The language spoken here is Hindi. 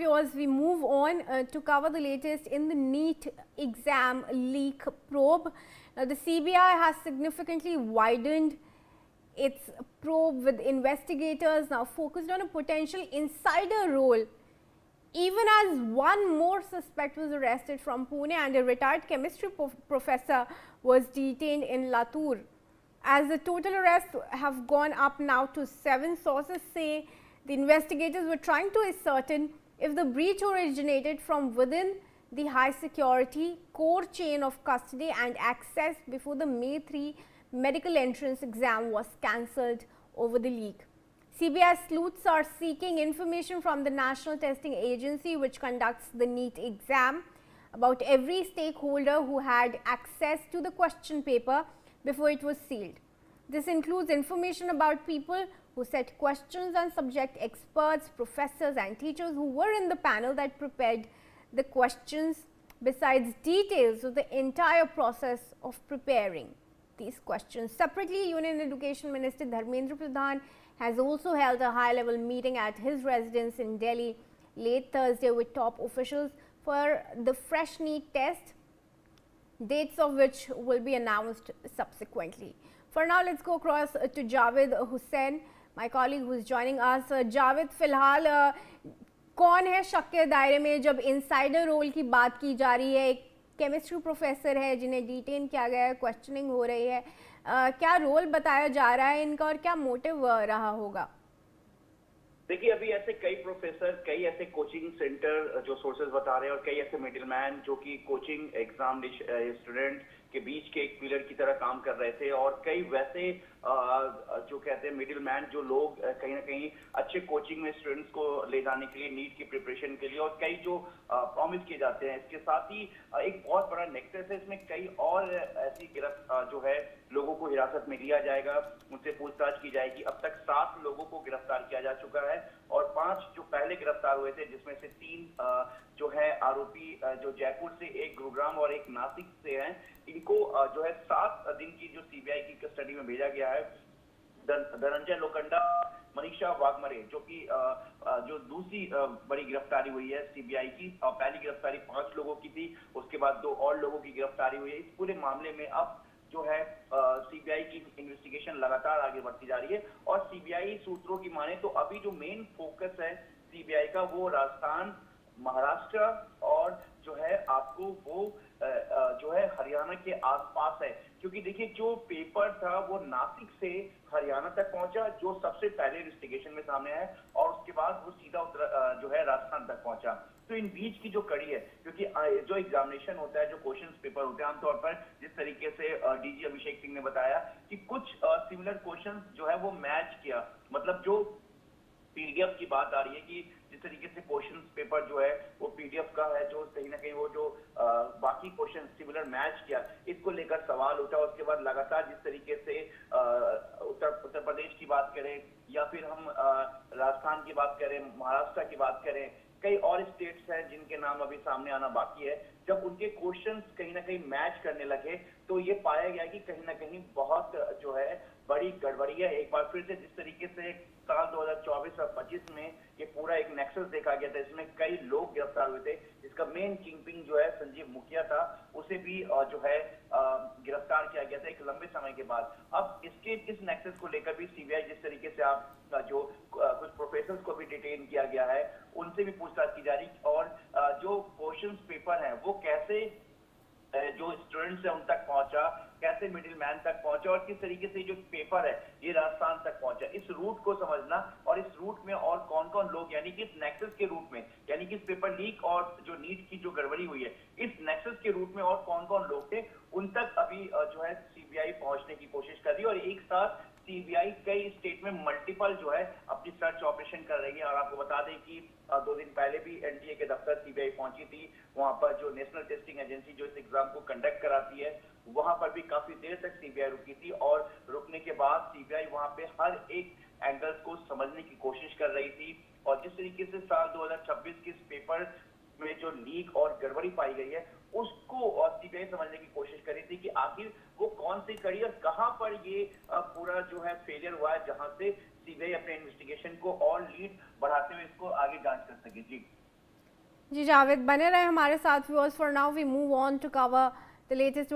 viewers, we move on to cover the latest in the NEET exam leak probe. Now, the CBI has significantly widened its probe, with investigators now focused on a potential insider role, even as one more suspect was arrested from Pune and a retired chemistry professor was detained in Latur. As the total arrests have gone up now to 7, sources say the investigators were trying to ascertain if the breach originated from within the high security core chain of custody and access before the May 3 medical entrance exam was cancelled over the leak. CBI sleuths are seeking information from the National Testing Agency, which conducts the NEET exam, about every stakeholder who had access to the question paper before it was sealed. This includes information about people who set questions and subject experts, professors and teachers who were in the panel that prepared the questions, besides details of the entire process of preparing these questions. Separately, Union Education Minister Dharmendra Pradhan has also held a high-level meeting at his residence in Delhi late Thursday with top officials for the fresh NEET test, dates of which will be announced subsequently. For now, let's go across to Javed Hussain, my colleague who is joining us. Javed, फिलहाल कौन है शक के दायरे में जब इनसाइडर रोल की बात की जा रही है? एक केमिस्ट्री प्रोफेसर है जिन्हें डिटेन किया गया है, क्वेश्चनिंग हो रही है, क्या रोल बताया जा रहा है इनका और क्या मोटिव रहा होगा? देखिए, अभी ऐसे कई प्रोफेसर, कई ऐसे कोचिंग सेंटर जो सोर्सेज बता रहे हैं और कई ऐसे मिडिलमैन जो कि कोचिंग एग्जाम स्टूडेंट के बीच के एक पिलर की तरह काम कर रहे थे, और कई वैसे जो कहते हैं मिडिलमैन जो लोग कहीं ना कहीं अच्छे कोचिंग में स्टूडेंट्स को ले जाने के लिए, नीट की प्रिपरेशन के लिए, और कई जो प्रॉमिस किए जाते हैं। इसके साथ ही एक बहुत बड़ा नेक्सस है इसमें, कई और ऐसी जो है लोगों को हिरासत में लिया जाएगा, उनसे पूछताछ की जाएगी। अब तक 7 लोगों को गिरफ्तार किया जा चुका है और 5 जो पहले गिरफ्तार हुए थे, जिसमें से 3 जो है आरोपी जो जयपुर से, एक गुरुग्राम और एक नासिक से हैं, इनको जो है 7 दिन की जो सीबीआई की कस्टडी में भेजा गया है। धनंजय लोखंडा, मनीषा वाघमरे, जो कि जो दूसरी बड़ी गिरफ्तारी हुई है सीबीआई की, पहली गिरफ्तारी 5 लोगों की थी, उसके बाद 2 और लोगों की गिरफ्तारी हुई है। इस पूरे मामले में अब जो है सीबीआई की इन्वेस्टिगेशन लगातार आगे बढ़ती जा रही है, और सीबीआई सूत्रों की माने तो अभी जो मेन फोकस है सीबीआई का वो राजस्थान, महाराष्ट्र और जो है आपको वो जो है हरियाणा के आसपास है। क्योंकि देखिए, जो पेपर था वो नासिक से हरियाणा तक पहुंचा, जो सबसे पहले इन्वेस्टिगेशन में सामने आया, और उसके बाद वो सीधा जो है राजस्थान तक पहुंचा। तो इन बीच की जो कड़ी है, क्योंकि जो एग्जामिनेशन होता है, जो क्वेश्चंस पेपर होते हैं, आमतौर पर जिस तरीके से डीजी अभिषेक सिंह ने बताया कि कुछ सिमिलर क्वेश्चंस जो है वो मैच किया, मतलब जो पीडीएफ की बात आ रही है कि जिस तरीके से क्वेश्चंस पेपर जो है वो पीडीएफ का है, जो कहीं ना कहीं वो जो बाकी क्वेश्चन सिमिलर मैच किया, इसको लेकर सवाल उठा। उसके बाद लगातार जिस तरीके से उत्तर प्रदेश की बात करें, या फिर हम राजस्थान की बात करें, महाराष्ट्र की बात करें, कई और स्टेट्स हैं जिनके नाम अभी सामने आना बाकी है, जब उनके क्वेश्चंस कहीं ना कहीं मैच करने लगे तो ये पाया गया कि कहीं ना कहीं बहुत जो है बड़ी गड़बड़ी है। एक बार फिर से जिस तरीके से साल 2024 और 25 में ये पूरा एक नेक्सस देखा गया था, इसमें कई लोग गिरफ्तार हुए थे, जिसका मेन किंगपिन जो है संजीव मुखिया था, उसे भी जो है गिरफ्तार किया गया था एक लंबे समय के बाद। अब इस नेक्सस को लेकर भी सीबीआई जिस तरीके से आप जो कुछ प्रोफेसर्स को भी डिटेन किया गया है, उनसे भी पूछताछ की जा रही, और जो क्वेश्चंस पेपर है वो कैसे जो स्टूडेंट्स है उन तक पहुंचा, कैसे मिडिल मैन तक पहुंचा, और किस तरीके से जो पेपर है ये राजस्थान तक पहुंचा, इस रूट को समझना, और इस रूट में और कौन कौन लोग, यानी कि इस नेक्सस के रूट में, यानी कि इस पेपर लीक और जो नीट की जो गड़बड़ी हुई है, इस नेक्सस के रूट में और कौन कौन लोग थे, उन तक अभी जो है सीबीआई पहुंचने की कोशिश कर रही है। और एक साथ सीबीआई कई स्टेट में मल्टीपल जो है अपनी सर्च ऑपरेशन कर रही है। और आपको बता दें कि 2 दिन पहले भी एनटीए के दफ्तर सीबीआई पहुंची थी, वहां पर जो नेशनल टेस्टिंग एजेंसी जो इस एग्जाम को कंडक्ट कराती है, वहां पर भी काफी देर तक सीबीआई रुकी थी, और रुकने के बाद सीबीआई वहां पे हर एक एंगल्स को समझने की कोशिश कर रही थी। और जिस तरीके से साल 2026 के इस पेपर में जो लीक और गड़बड़ी पाई गई है, उसको और सीबीआई समझने की कोशिश कर रही थी कि आखिर वो कौन सी कड़ी और कहां पर ये पूरा जो है फेलियर हुआ है, जहां से सीबीआई अपने इन्वेस्टिगेशन को और लीड बढ़ाते हुए इसको आगे जांच कर सके। जी जी जावेद बने रहे हमारे साथ viewers. For now we move on to cover the latest